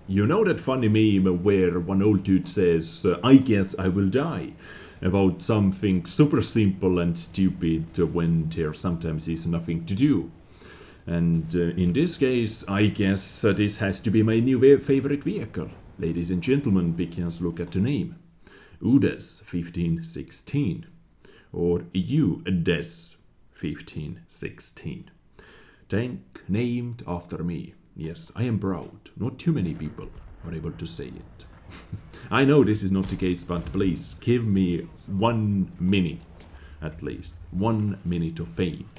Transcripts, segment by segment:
You know that funny meme where one old dude says, I guess I will die, about something super simple and stupid when there sometimes is nothing to do. And in this case, I guess this has to be my new favorite vehicle, ladies and gentlemen, because look at the name. Udes 1516, or Udes 1516. Tank named after me. Yes, I am proud. Not too many people are able to say it. I know this is not the case, but please give me 1 minute, at least 1 minute of fame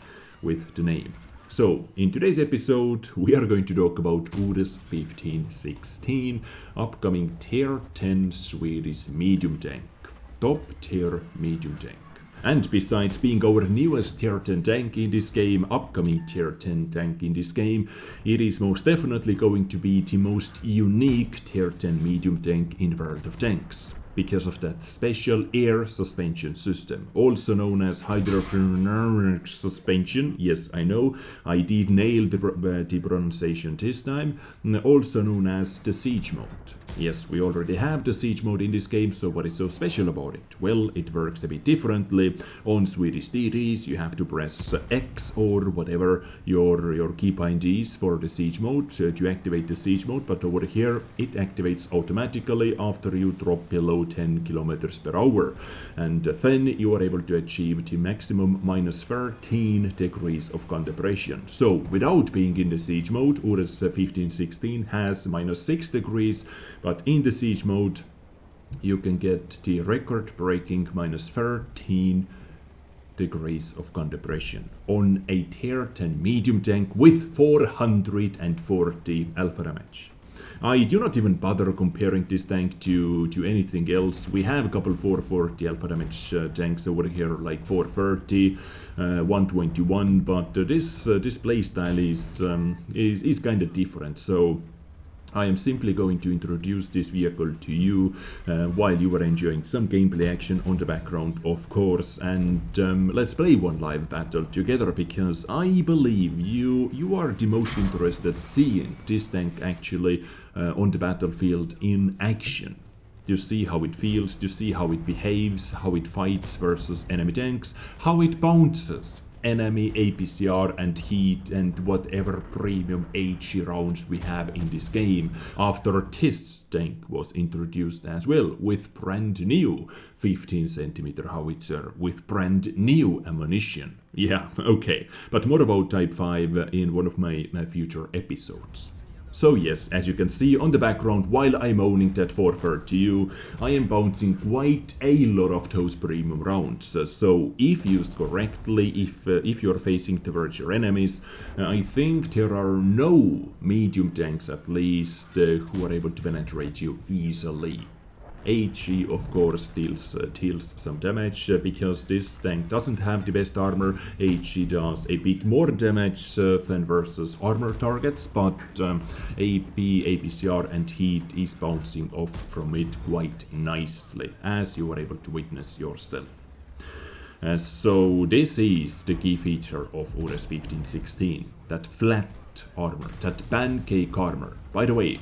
with the name. So, in today's episode, we are going to talk about Udes 1516, upcoming Tier 10 Swedish medium tank, top tier medium tank. And besides being our newest Tier 10 tank in this game, upcoming Tier 10 tank in this game, it is most definitely going to be the most unique Tier 10 medium tank in World of Tanks, because of that special air suspension system, also known as hydrodynamic suspension. Yes, I know, I did nail the pronunciation this time. Also known as the siege mode. Yes, we already have the siege mode in this game, so what is so special about it? Well, it works a bit differently. On Swedish TDs, you have to press X or whatever your keybind is for the siege mode to activate the siege mode, but over here it activates automatically after you drop below 10 kilometers per hour, and then you are able to achieve the maximum minus 13 degrees of gun depression. So without being in the siege mode, Udes 1516 has minus 6 degrees, but in the siege mode you can get the record-breaking minus 13 degrees of gun depression on a Tier 10 medium tank with 440 alpha damage. I do not even bother comparing this tank to anything else. We have a couple 440 alpha damage tanks over here, like 430, 121, but this playstyle is kind of different. So I am simply going to introduce this vehicle to you while you are enjoying some gameplay action on the background, of course, and let's play one live battle together, because I believe you are the most interested seeing this tank actually on the battlefield in action. To see how it feels, to see how it behaves, how it fights versus enemy tanks, how it bounces enemy APCR and heat and whatever premium HE rounds we have in this game, after this tank was introduced as well, with brand new 15cm howitzer, with brand new ammunition. Yeah, okay, but more about Type 5 in one of my future episodes. So yes, as you can see on the background, while I'm owning that 430U, I am bouncing quite a lot of those premium rounds. So if used correctly, if you're facing towards your enemies, I think there are no medium tanks at least who are able to penetrate you easily. HE of course deals some damage because this tank doesn't have the best armor. HE does a bit more damage than versus armor targets, but AP, APCR and heat is bouncing off from it quite nicely, as you are able to witness yourself. So this is the key feature of Udes 1516, that flat armor, that pancake armor. By the way,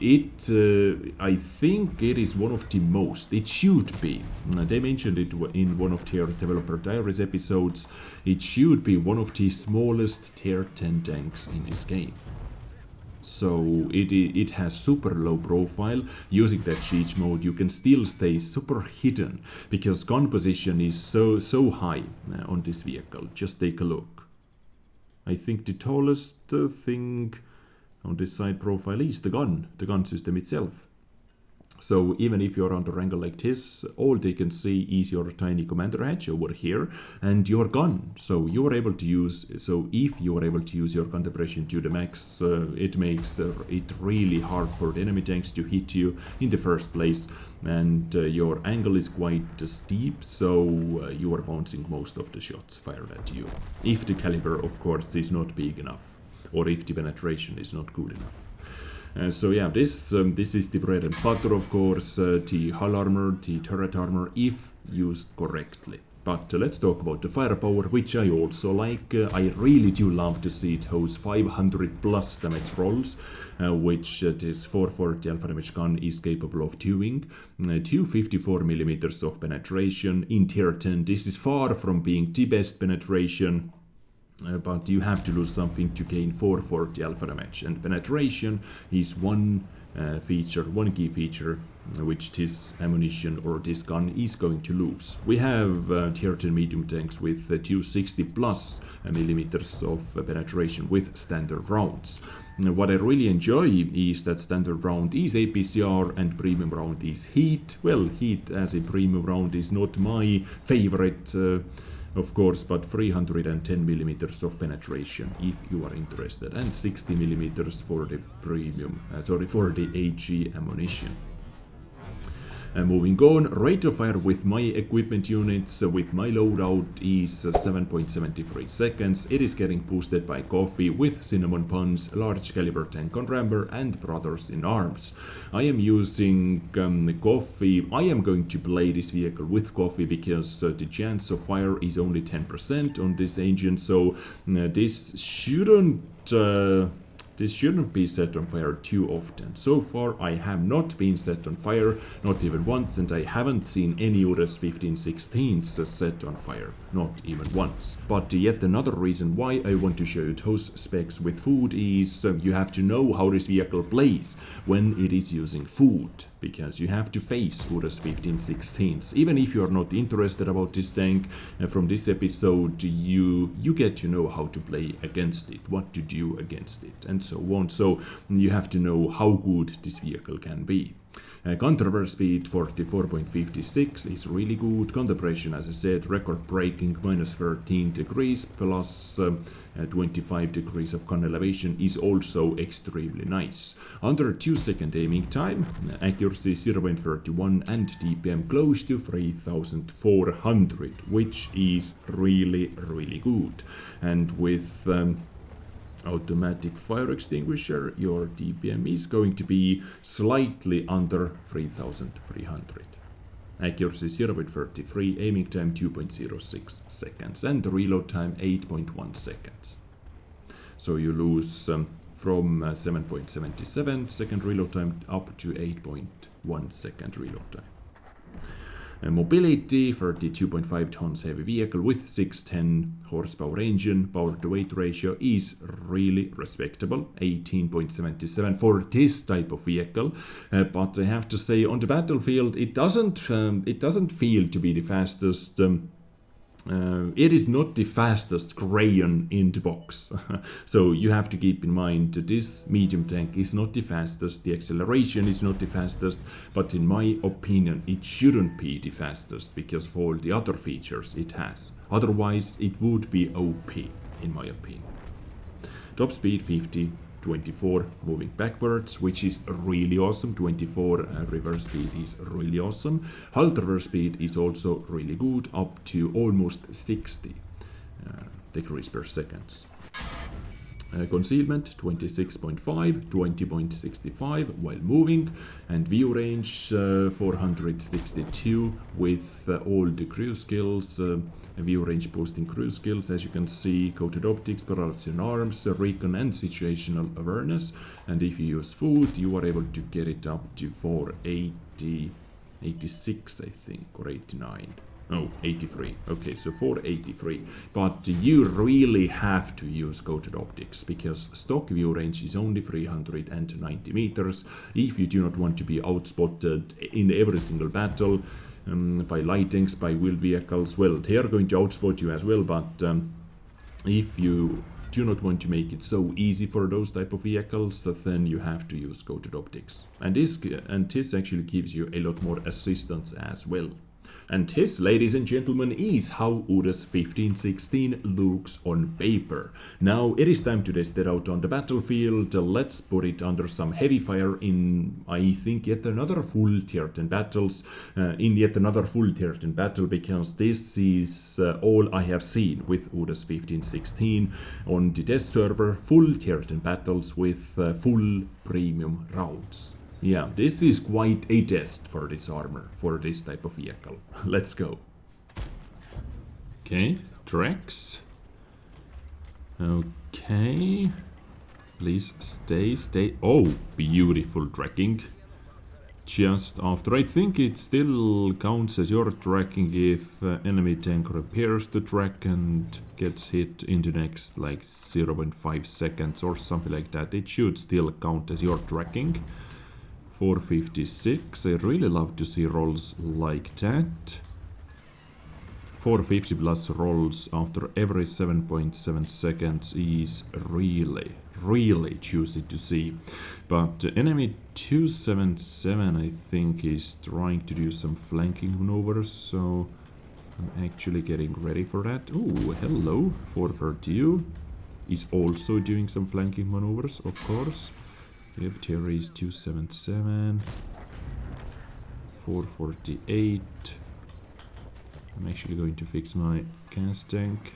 I think it is one of the most, it should be, they mentioned it in one of their developer diaries episodes, it should be one of the smallest tier 10 tanks in this game. So it has super low profile. Using that siege mode you can still stay super hidden because gun position is so high on this vehicle. Just take a look. I think the tallest thing on this side profile is the gun system itself. So even if you're under angle like this, all they can see is your tiny commander hatch over here and your gun. So you are able to use, if you are able to use your gun depression to the max, it makes it really hard for the enemy tanks to hit you in the first place. And your angle is quite steep, so you are bouncing most of the shots fired at you. If the caliber, of course, is not big enough, or if the penetration is not good enough. So yeah, this is the bread and butter, of course, the hull armor, the turret armor, if used correctly. But let's talk about the firepower, which I also like. I really do love to see it host 500 plus damage rolls, which this 440 alpha damage gun is capable of doing. 254mm of penetration in tier 10. This is far from being the best penetration. But you have to lose something to gain 440 alpha damage, and penetration is one key feature which this ammunition or this gun is going to lose. We have tier 10 medium tanks with 260 plus millimeters of penetration with standard rounds. What I really enjoy is that standard round is APCR and premium round is heat. Well, heat as a premium round is not my favorite, of course, but 310mm of penetration if you are interested, and 60mm for the premium, for the AG ammunition. Moving on, rate of fire with my equipment units, with my loadout is 7.73 seconds. It is getting boosted by coffee with cinnamon puns, large caliber tank on rammer, and brothers in arms. I am using coffee. I am going to play this vehicle with coffee because the chance of fire is only 10% on this engine, so this shouldn't be set on fire too often. So far I have not been set on fire, not even once, and I haven't seen any Udes 1516s set on fire, not even once. But yet another reason why I want to show you those specs with food is you have to know how this vehicle plays when it is using food, because you have to face Udes 1516s. Even if you are not interested about this tank, from this episode you get to know how to play against it, what to do against it, and so on. So you have to know how good this vehicle can be. Counter speed 44.56 is really good. Compression, as I said, record breaking minus 13 degrees plus 25 degrees of gun elevation is also extremely nice. Under 2-second aiming time, accuracy 0.31 and DPM close to 3400, which is really good. And with automatic fire extinguisher, your DPM is going to be slightly under 3300. Accuracy 0.33, aiming time 2.06 seconds, and reload time 8.1 seconds. So you lose from 7.77 second reload time up to 8.1 second reload time. Mobility, 32.5 tons heavy vehicle with 610 horsepower engine. Power to weight ratio is really respectable, 18.77 for this type of vehicle. But I have to say, on the battlefield, it doesn't feel to be the fastest. It is not the fastest crayon in the box. So you have to keep in mind that this medium tank is not the fastest, the acceleration is not the fastest, but in my opinion it shouldn't be the fastest because of all the other features it has. Otherwise it would be OP in my opinion. Top speed 50, 24 moving backwards, which is really awesome. 24 reverse speed is really awesome. Halt reverse speed is also really good, up to almost 60 degrees per second. Concealment 26.5, 20.65 while moving, and view range 462 with all the cruise skills, view range boosting cruise skills, as you can see, coated optics, brothers in arms, recon and situational awareness, and if you use food you are able to get it up to 480, 86 I think, or 89. Oh, 83. Okay, so 483. But you really have to use coated optics because stock view range is only 390 meters. If you do not want to be outspotted in every single battle by lightings, by wheeled vehicles, well, they are going to outspot you as well, but if you do not want to make it so easy for those type of vehicles, then you have to use coated optics. And this actually gives you a lot more assistance as well. And this, ladies and gentlemen, is how Udes 1516 looks on paper. Now it is time to test it out on the battlefield. Let's put it under some heavy fire in, I think, yet another full tier 10 battles. Because this is all I have seen with Udes 1516 on the test server. Full tier 10 battles with full premium rounds. Yeah, this is quite a test for this armor, for this type of vehicle. Let's go. Okay, tracks. Okay. Please stay. Oh, beautiful tracking. Just after. I think it still counts as your tracking if enemy tank repairs the track and gets hit in the next like 0.5 seconds or something like that. It should still count as your tracking. 456. I really love to see rolls like that. 450 plus rolls after every 7.7 seconds is really juicy to see. But enemy 277 I think is trying to do some flanking maneuvers, so I'm actually getting ready for that. Oh, hello, 432 is also doing some flanking maneuvers, of course. Yep, here is 277, 448. I'm actually going to fix my gas tank.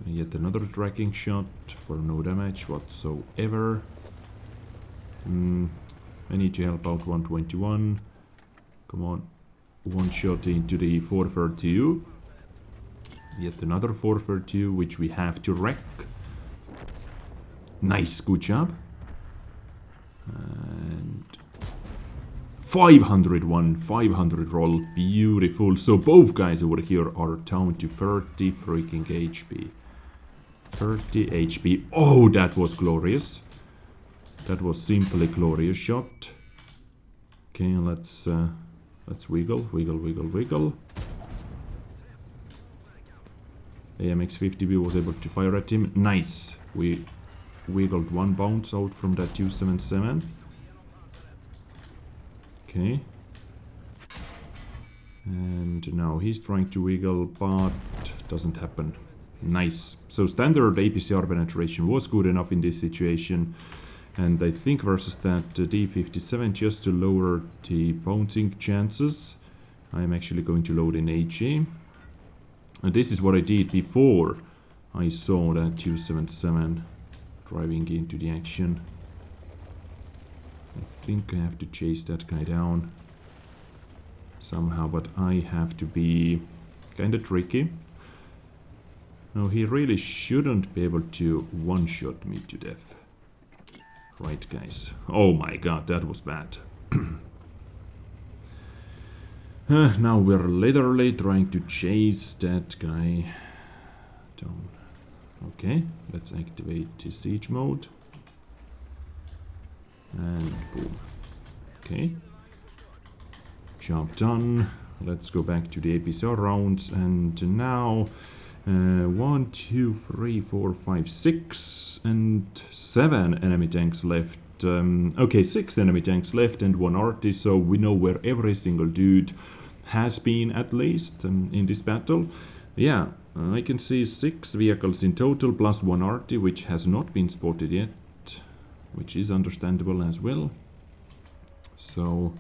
Yet another tracking shot for no damage whatsoever. I need to help out 121. Come on. One shot into the 432. Yet another 432, which we have to wreck. Nice, good job. And 501, 500 roll, beautiful. So both guys over here are down to 30 freaking HP. 30 HP. Oh, that was glorious. That was simply glorious shot. Okay, let's wiggle. AMX-50B was able to fire at him. Nice. We wiggled one bounce out from that 277. Okay. And now he's trying to wiggle, but doesn't happen. Nice. So standard APCR penetration was good enough in this situation. And I think versus that D57, just to lower the bouncing chances, I'm actually going to load in AG. And this is what I did before I saw that 277 driving into the action. I think I have to chase that guy down somehow, but I have to be kinda tricky. No, he really shouldn't be able to one-shot me to death. Right, guys. Oh my god, that was bad. Now we're literally trying to chase that guy down. Okay, let's activate the siege mode. And boom. Okay. Job done. Let's go back to the APCR rounds. And now 1, 2, 3, 4, 5, 6 and 7 enemy tanks left. Okay, 6 enemy tanks left and 1 arty, so we know where every single dude has been at least in this battle. Yeah, I can see 6 vehicles in total plus 1 arty, which has not been spotted yet, which is understandable as well. So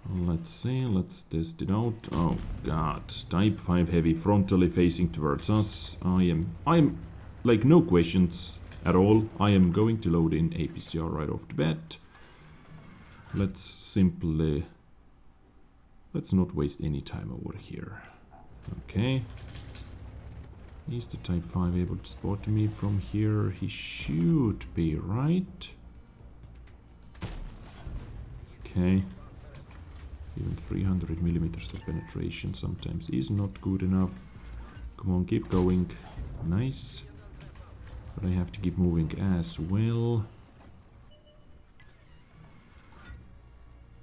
let's see, let's test it out. Oh god, Type 5 heavy frontally facing towards us. I'm like no questions at all. I am going to load in APCR right off the bat. Let's not waste any time over here. Okay. Is the Type 5 able to spot me from here? He should be, right? Okay. Even 300 millimeters of penetration sometimes is not good enough. Come on, keep going. Nice. But I have to keep moving as well.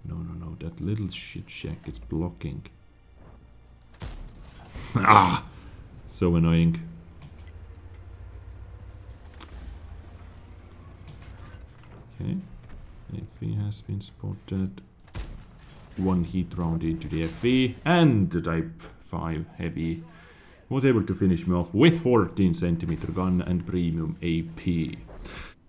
No, that little shit shack is blocking. Ah! So annoying. Okay. FE has been spotted. 1 heat round into the FE, and the Type 5 heavy was able to finish me off with 14 centimeter gun and premium AP.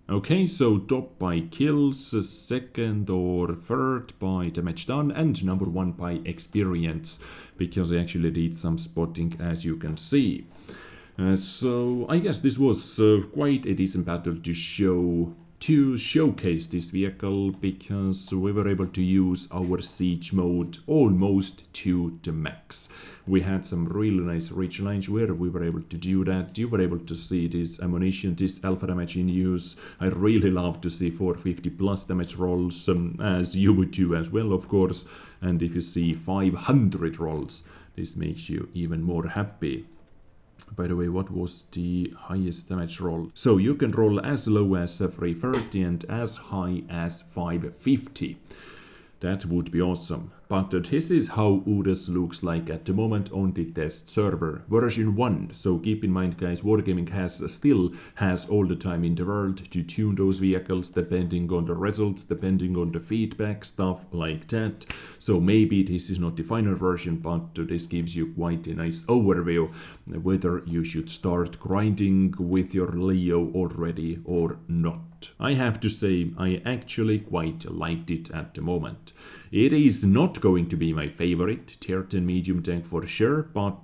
Okay, so top by kills, second or third by damage done, and number 1 by experience, because I actually did some spotting, as you can see. So I guess this was quite a decent battle to show to showcase this vehicle because we were able to use our siege mode almost to the max. We had some really nice reach lines where we were able to do that. You were able to see this ammunition, this alpha damage in use. I really love to see 450 plus damage rolls, as you would do as well, of course. And if you see 500 rolls, this makes you even more happy. By the way, what was the highest damage roll? So you can roll as low as 330 and as high as 550. That would be awesome. But this is how Udes looks like at the moment on the test server, version 1. So keep in mind, guys, Wargaming still has all the time in the world to tune those vehicles depending on the results, depending on the feedback, stuff like that. So maybe this is not the final version, but this gives you quite a nice overview whether you should start grinding with your Leo already or not. I have to say, I actually quite liked it at the moment. It is not going to be my favorite tier 10 medium tank for sure, but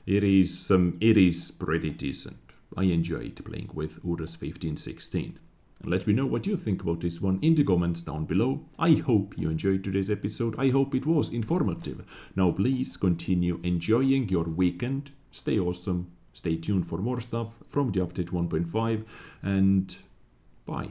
it is pretty decent. I enjoyed playing with Udes 1516. Let me know what you think about this one in the comments down below. I hope you enjoyed today's episode. I hope it was informative. Now please continue enjoying your weekend. Stay awesome. Stay tuned for more stuff from the update 1.5 and bye.